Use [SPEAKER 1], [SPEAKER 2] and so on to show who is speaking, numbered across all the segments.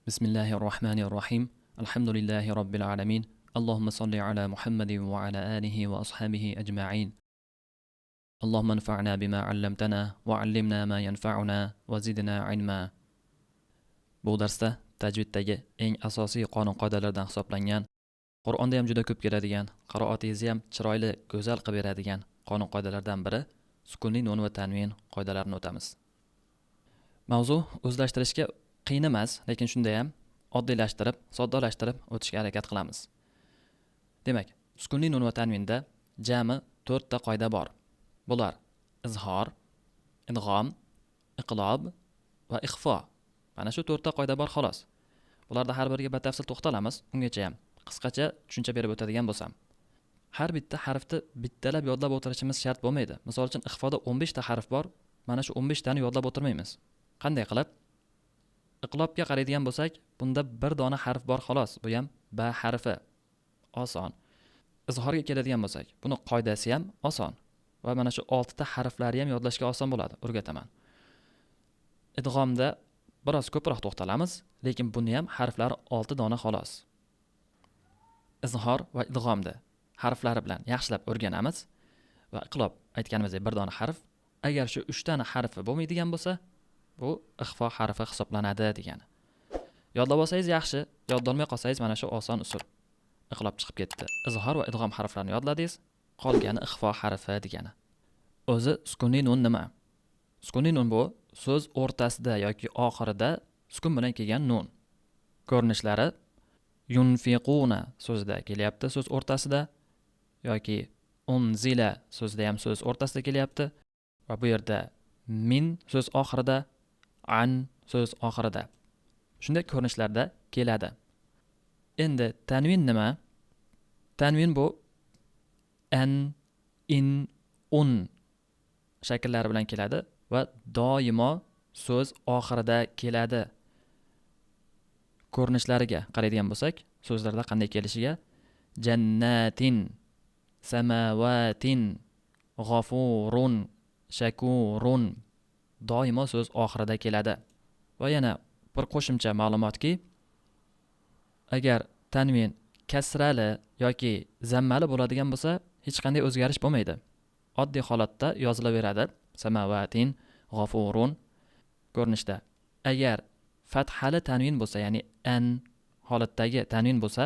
[SPEAKER 1] بسم الله الرحمن الرحيم الحمد لله رب العالمين اللهم صل على محمد وعلى آله وأصحابه أجمعين اللهم انفعنا بما علمتنا وعلمنا ما ينفعنا وزدنا علما. Bu darsda tajviddagi eng asosiy qonun-qoidalardan hisoblangan, Qur'onda ham juda ko'p keladigan, qiroatingizni ham chiroyli, go'zal qilib beradigan qonun-qoidalardan biri sukunli nun va tanvin qoidalarini o'tamiz. Mavzu o'zlashtirishga qiyin emas, lekin shunda ham oddiylashtirib, soddalashtirib o'tishga harakat qilamiz. Demak, sukunli nun va tanvinda jami 4 ta qoida bor. Bular izhor, idg'om, iqlob va ixfo. Mana shu 4 ta qoida bor xolos. Bularda har biriga batafsil to'xtalamiz. Ungacha ham qisqacha tushuncha berib o'tadigan bo'lsam. Har bitta harfni bittalab yodlab o'tirishimiz shart bo'lmaydi. Misol uchun ixfoda 15 ta harf bor. Mana shu 15 tani yodlab o'tirmaymiz. Qanday qilib? Iqlobga qaraydigan bo'lsak, bunda bir dona harf bor xolos. Bu ham ba harfi. Oson. Izhorga keladigan bo'lsak, buni qoidasi ham oson. Va mana shu 6 ta harflari ham yodlashga oson bo'ladi, o'rgataman. Idg'omda biroz ko'proq to'xtalamiz, lekin buni ham harflari 6 dona xolos. Izhor va idg'omda harflari bilan yaxshilab o'rganamiz va iqlob aytganimizdek bir dona harf. Agar shu 3 dona harfi bo'lmaydigan bo'lsa, bu ixfo harfi hisoblanadi degani. Yodlab olsangiz yaxshi, yodlolmay qolsangiz mana shu oson usul. Iqlob chiqib ketdi. Izhor va idg'om harflarini yodladingiz, qolgani ixfo harfi degani. O'zi sukunli nun nima? Sukunli nun bu so'z o'rtasida yoki oxirida sukun bilan kelgan nun. Ko'rinishlari yunfiquna so'zida kelyapti, so'z o'rtasida, yoki unzila so'zida ham so'z o'rtasida kelyapti va bu yerda min so'z oxirida, an so'z oxirida. Shunday ko'rinishlarda keladi. Endi tanvin nima? Tanvin bu an, in, un shakllari bilan keladi va doimo so'z oxirida keladi. Ko'rinishlariga qaraydigan bo'lsak, so'zlarda qanday kelishiga jannatin, samavatin, g'afurun, shakurun doimo so'z oxirida keladi. Va yana bir qo'shimcha ma'lumotki, agar tanvin kasrali yoki zammali bo'ladigan bo'lsa, hech qanday o'zgarish bo'lmaydi. Oddiy holatda yozilaveradi. Samavatin, g'afurun ko'rinishda. Agar fathali tanvin bo'lsa, ya'ni an holatdagi tanvin bo'lsa,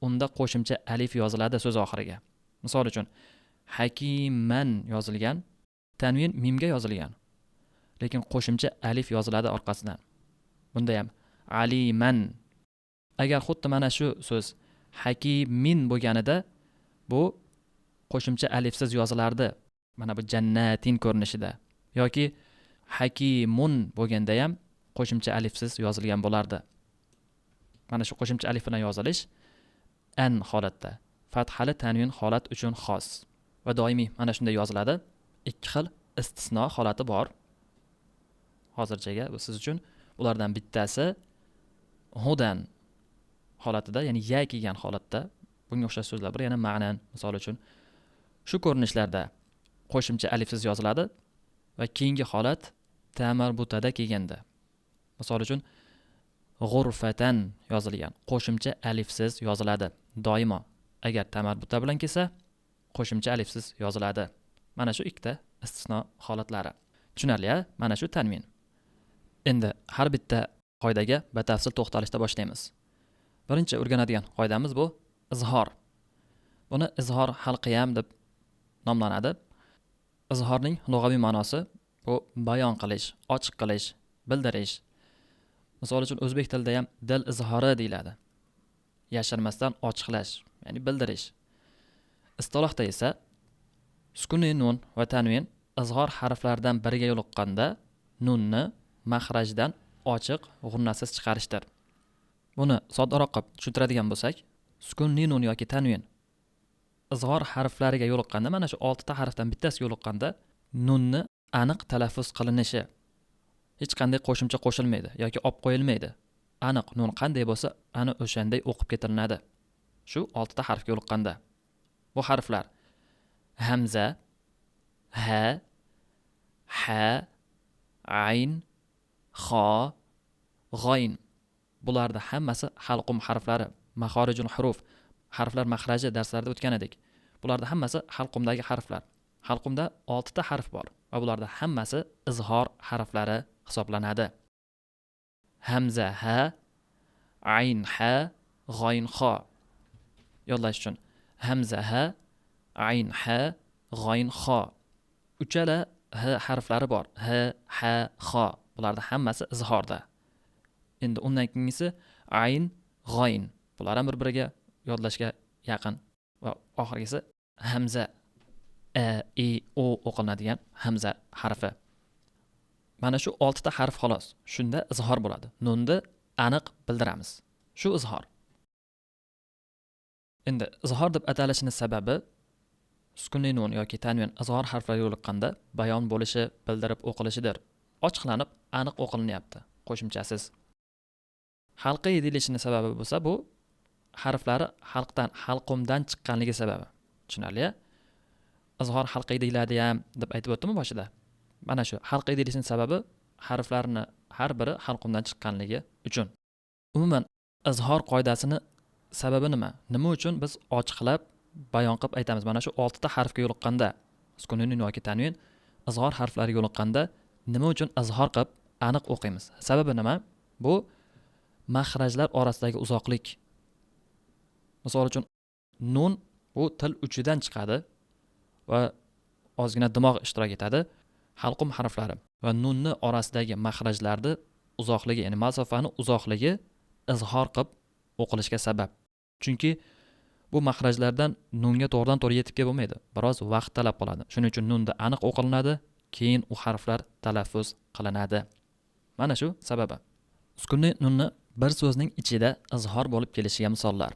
[SPEAKER 1] unda qo'shimcha alif yoziladi so'z oxiriga. Misol uchun, hakiman yozilgan, tanvin mimga yozilgan. Lekin qo'shimcha alif yoziladi orqasidan. Bunda ham aliman. Agar xuddi mana shu so'z hakimin bo'lganida, bu qo'shimcha alifsiz yozilardi. Mana bu jannatin ko'rinishida. Yoki hakimun bo'lganda ham qo'shimcha alifsiz yozilgan bo'lardi. Mana shu qo'shimcha alif bilan yozilish an holatda, fathali tanvin holat uchun xos va doimiy mana shunday yoziladi. Ikki xil istisno holati bor. Hozirchaga bu siz uchun ulardan bittasi hudan holatida, ya'ni ya kelgan holatda. Bunga o'xshash so'zlar bir yana ma'nan, misol uchun shu ko'rinishlarda qo'shimcha alifsiz yoziladi va keyingi holat tamarbutada kelganda. Misol uchun g'urfatan yozilgan, qo'shimcha alifsiz yoziladi. Doimo agar tamarbuta bilan kelsa, qo'shimcha alifsiz yoziladi. Mana shu ikkita istisno holatlari. Tushunarli, mana shu tanvin. Endi har bitta qoidaga batafsil to'xtalishda boshlaymiz. Birinchi o'rganadigan qoidamiz bu izhor. Buni izhor halqiyam deb nomlanadi. Izhorning lug'aviy ma'nosi bu bayon qilish, ochiq qilish, bildirish. Misol uchun o'zbek tilida ham dil izhori deyiladi. Yashirmasdan ochiqlash, ya'ni bildirish. Istilohda esa sukunli nun va tanvin izhor harflaridan biriga yo'liqqanda nunni maxrajdan ochiq, g'unnasiz chiqarishdir. Buni soddaroq qilib tushuntiradigan bo'lsak, sukunli nun yoki tanvin izhor harflariga yo'liqqanda, mana shu 6 ta harfdan bittasi yo'liqqanda nunni aniq talaffuz qilinishi. Hech qanday qo'shimcha qo'shilmaydi yoki olib qo'yilmaydi. Aniq nun qanday bo'lsa, ana o'shanday o'qib ketilinadi. Shu 6 ta harfga yo'liqqanda. Bu harflar hamza, ha, ha, ayn, xo, g'oyn. bularda hammasi halqum harflari, maxorijul huruf, harflar maxraji darslarida o'tgan edik. Bularda hammasi halqumdagi harflar. Halqumda 6 ta harf bor va bularda hammasi izhor harflari hisoblanadi. Hamza ha, ayn ha, g'oyn xo. Yodlash uchun hamza ha, ayn ha, g'oyn xo. Uchala h harflari bor. H, ha, xo. Bularda hammasi izhorda. Endi undan keyingisi ayn, g'oyn. Bular ham bir-biriga yodlashga yaqin va oxirgisi hamza, a, i, o o'qilinadigan hamza harfi. Mana shu 6 ta harf xolos. Shunda izhor bo'ladi. Nunni aniq bildiramiz. Shu izhor. Endi izhor deb atalishining sababi sukunli nun yoki tanvin izhor harflari yo'liqqanda bayon bo'lishi, bildirib o'qilishidir. Ochiqlanib, aniq o'qilinyapti. Qo'shimchasiz. Halqiy deyilishining sababi bo'lsa, bu harflari halqumdan chiqqanligi sababi. Tushunarli? Izhor halqiy deyiladi ham deb aytib o'tdimmi boshida? Mana shu halqiy deyilishining sababi harflarni har biri halqumdan chiqqanligi uchun. Umuman izhor qoidasini sababi nima? Nima uchun biz ochiqlab bayon qilib aytamiz? Mana shu 6 ta harfga yo'liqqanda, sukunli nun yoki tanvin izhor harflariga yo'liqqanda nima uchun izhor qilib aniq o'qiymiz? Sababi nima? Bu maxrajlar orasidagi uzoqlik. Misol uchun nun bu til uchidan chiqadi va ozgina dimoq ishtirok etadi. Halqum harflari va nunni orasidagi maxrajlarni uzoqligi, ya'ni masofani uzoqligi izhor qilib o'qilishga sabab. Chunki bu maxrajlardan nunga to'g'ridan-to'g'ri yetib kelib bo'lmaydi. Biroz vaqt talab qiladi. Shuning uchun nunda aniq o'qilinadi, keyin u harflar talaffuz qilinadi. Mana shu sababi. Sukunli nunni bir so'zning ichida izhor bo'lib kelishiga misollar.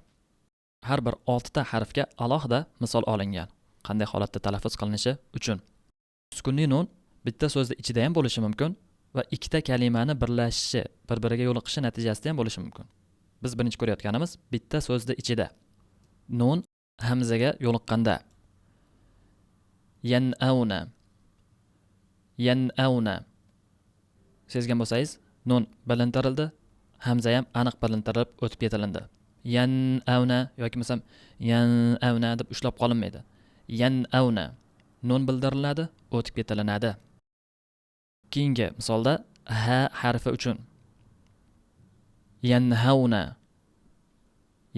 [SPEAKER 1] Har bir 6 ta harfga alohida misol olingan. Qanday holatda talaffuz qilinishi uchun. Sukunli nun bitta so'zda ichida ham bo'lishi mumkin va ikkita kalimani birlashishi, bir-biriga yo'liqishi natijasida ham bo'lishi mumkin. Biz birinchi ko'rayotganimiz bitta so'zda ichida. Nun hamzaga yo'liqqanda yan'auna, yan'auna. Sezgan bo'lsangiz, nun bilintirildi, hamza ham aniq bilintirilib o'tib ketilindi. Yan'auna yoki bo'lsam yan'auna deb ushlab qolinmaydi. Yan'auna. Nun bildiriladi, o'tib ketilinadi. Keyingi misolda ha harfi uchun yanhauna,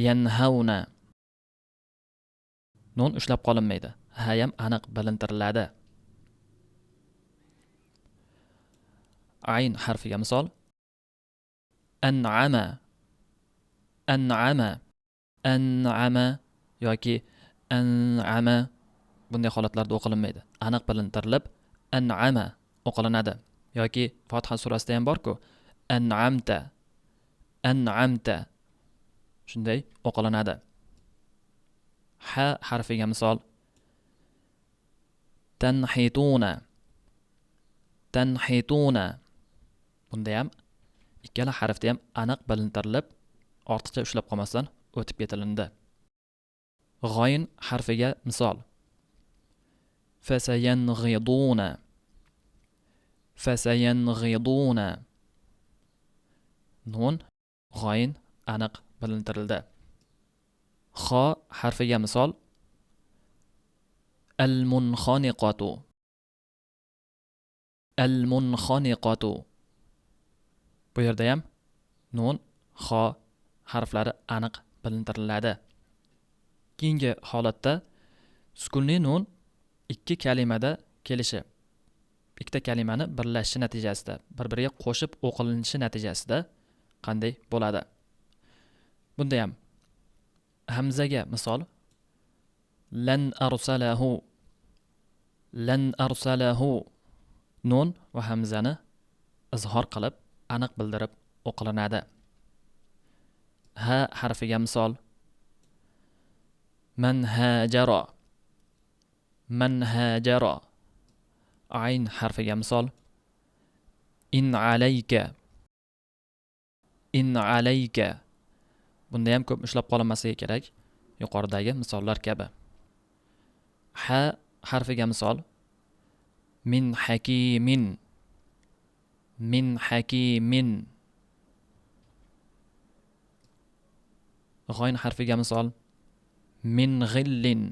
[SPEAKER 1] yanhauna. Nun ushlab qolinmaydi. Ha ham aniq bilintiriladi. Ayn harfiga misol an'ama, an'ama, an'ama yoki an'ama. Bunday holatlarda o'qilinmaydi. Aniq bilintirilib an'ama o'qilinadi. Yoki Fotiha surasida ham bor-ku, an'amta, an'amta. Shunday o'qilinadi. Ha harfiga misol tanhituna, tanhituna. Bunda ham ikkala harfda ham aniq bilintirilib, ortiqcha ushlab qolmasdan o'tib ketilindi. G'oyn harfiga misol fasayanghiduna, fasayanghiduna. Nun g'oyn aniq bilintirildi. Xo harfiga misol al-munkhaniqatu, al-munkhaniqatu. Bu yerda ham nun, xo harflari aniq bilintiriladi. Keyingi holatda sukunli nun ikki kalimada kelishi, ikkita kalimani birlashishi natijasida, bir-biriga qo'shib o'qilinishi natijasida qanday bo'ladi? Bunda ham hamzaga misol lan arsalahu, lan arsalahu. Nun va hamzani izhor qilib aniq bildirib o'qilinadi. Ha harfiga misol man hajara, man hajara. Ayn harfiga misol in alayka, in alayka. Bunda ham ko'p ushlab qolinmasligi kerak, yuqoridagi misollar kabi. Ha harfiga misol min hakimin, min hakimin. g'oyn harfiga misol min g'illin,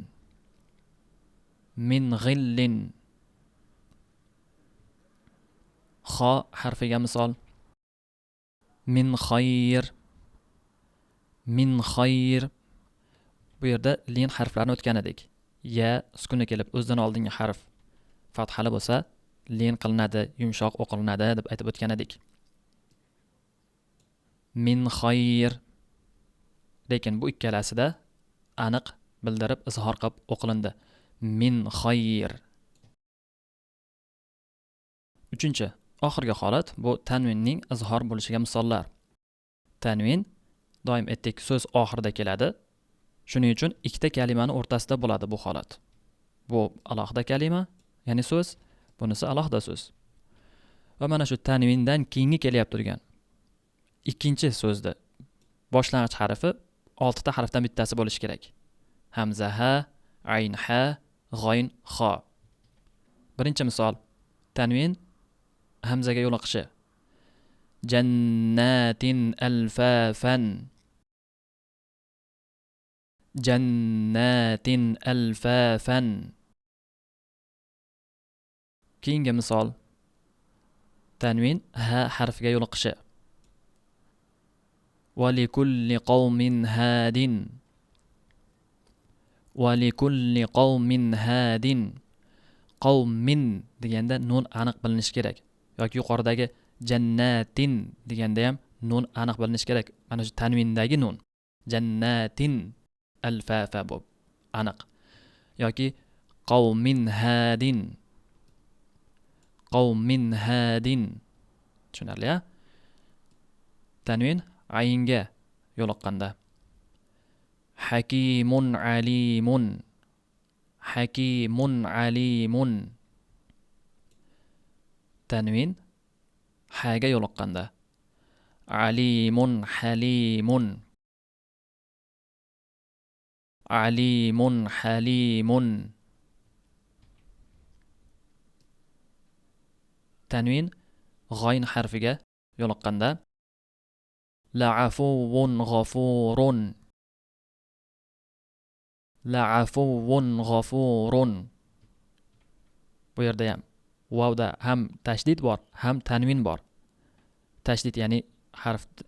[SPEAKER 1] min g'illin. Xo harfiga misol min xayr, min xayr. Bu yerda lin harflarini o'tgan edik. Ya sukuni kelib o'zidan oldingi harf fathali bo'lsa, lin qilinadi, yumshoq o'qilinadi deb aytib o'tgan edik. Min xayr. Lekin bu ikkalasida aniq bildirib izhor qilib o'qilindi. Min xayr. Uchinchi, oxirgi holat bu tanvinning izhor bo'lishiga misollar. Tanvin doim aytdik so'z oxirida keladi. Shuning uchun ikkita kalimani o'rtasida bo'ladi bu holat. Bu alohida kalima, ya'ni so'z, bunisi alohida so'z. Va mana shu tanvindan keyingi kelyapti turgan ikkinchi so'zda boshlang'ich harfi 6 ta harfdan bittasi bo'lishi kerak. Hamza ha, ayn ha, g'oyn xo. Birinchi misol tanvin hamzaga yo'liqishi. Jannatin alfafan, jannatin alfafan. Keyingi misol tanvin ha harfiga yo'liqishi. Walikulli qawmin hadin, walikulli qawmin hadin. Qawmin deganda nun aniq bilinishi kerak. Yoki yuqoridagi jannatin deganda ham nun aniq bilinishi kerak. Mana shu tanvindagi nun jannatin alfafa bu aniq. Yoki qawmin hadin, qawmin hadin. Tushunarli-a? Tanvin aynga yo'liqqanda hakimun alimun, hakimun alimun. Tanvin haga yo'liqqanda alimun halimun, alimun halimun. Tanvin g'oyn harfiga yo'liqqanda la'afuwun ghafurun, la'afuwun ghafurun. Bu yerda ham vavda ham tashdid bor, ham tanvin bor. Tashdid ya'ni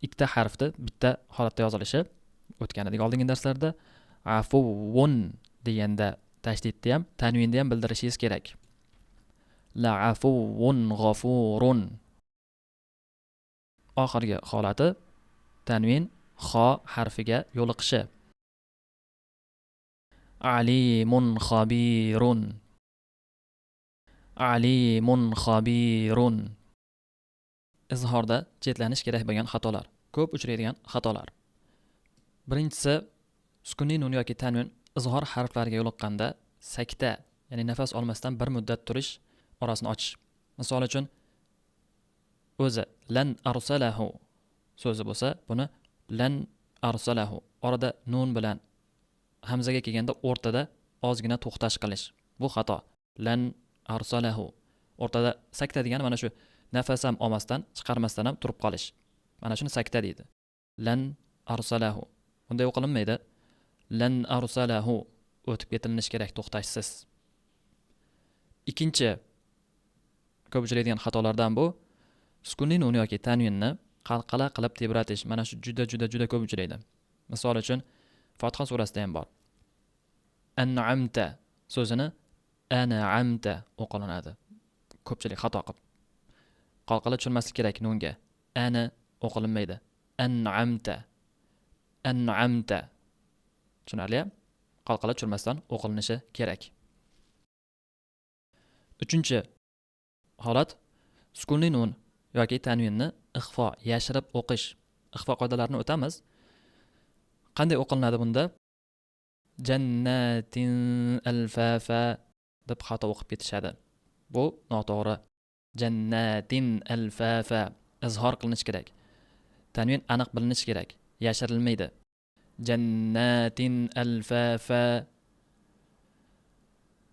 [SPEAKER 1] ikkita harfni bitta holatda yozilishi o'tgan edik oldingi darslarda. Afuwun deganda tashdidni ham tanvinni ham bildirishingiz kerak. La'afuwun ghafurun. Oxirgi holati tanvin xo harfiga yo'liqishi. Alimun xabirun, alimun xabirun. Izhorda chetlanish kerak bo'lgan xatolar, ko'p uchraydigan xatolar. Birinchisi sukunli nun yoki tanvin izhor harflariga yo'liqqanda sakta, ya'ni nafas olmasdan bir muddat turish, orasini ochish. Misol uchun o'zi lan arsalahu so'zi bo'lsa, buni lan arsalahu orada nun bilan hamzaga kelganda o'rtada ozgina to'xtash qilish. Bu xato. Lan arsalahu o'rtada sakta degani mana shu nafas ham olmasdan, chiqarmasdan ham turib qolish. Mana shuni sakta deydi. Lan arsalahu. Bunday o'qilinmaydi. Lan arsalahu o'tib ketilinishi kerak to'xtashsiz. Ikkinchi ko'p uchraydigan xatolardan bu sukunli nun yoki tanvinni qalqala qilib tebratish. Mana shu juda ko'p uchraydi. Misol uchun Fotiha surasida ham bor. An'amta so'zini an'amta o'qilinadi. Ko'pchilik xato qilib. Qalqala tushirmaslik kerak nunga. Ana o'qilinmaydi. An'amta, an'amta. Tushunarli? Qalqala tushirmasdan o'qilinishi kerak. Uchinchi holat sukunli nun yoki tanvinni ixfo, yashirib o'qish. Ixfo qoidalarini o'tamiz. Qanday o'qilinadi bunda? Jannatin alfafa deb xato o'qib ketishadi. Bu noto'g'ri. Jannatin alfafa izhor qilinishi kerak. Tanvin aniq bilinishi kerak. Yashirilmaydi. Jannatin alfafa.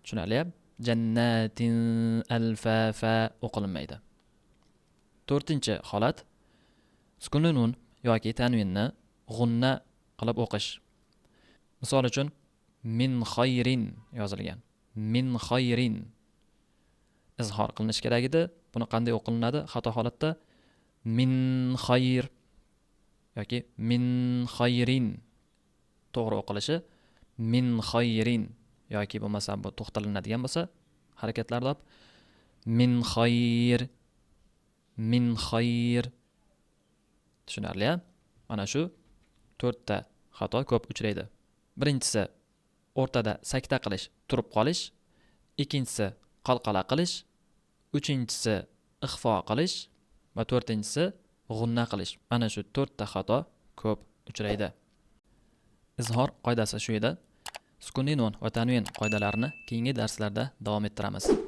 [SPEAKER 1] Tushunarli? Jannatin alfafa o'qilinmaydi. To'rtinchi holat sukunli nun yoki tanvinni g'unna qilib o'qish. Misol uchun min xayrin yozilgan. Min xayrin izhor qilinish kerak edi. Buni qanday o'qilinadi? Xato holatda min xayr yoki min xayrin. To'g'ri o'qilishi min xayrin yoki bo'lmasa bu to'xtalinadigan bo'lsa harakatlarda min xayr, min xayr. Tushunarli, a? Mana shu 4 ta xato ko'p uchraydi. Birinchisi o'rtada sakta qilish, turib qolish. Ikkinchisi qalqala qilish. Uchinchisi ixfo qilish va to'rtinchisi g'unna qilish. Mana shu 4 ta xato ko'p uchraydi. Izhor qoidasi shu edi. Sukunli nun va tanvin qoidalarini keyingi darslarda davom ettiramiz.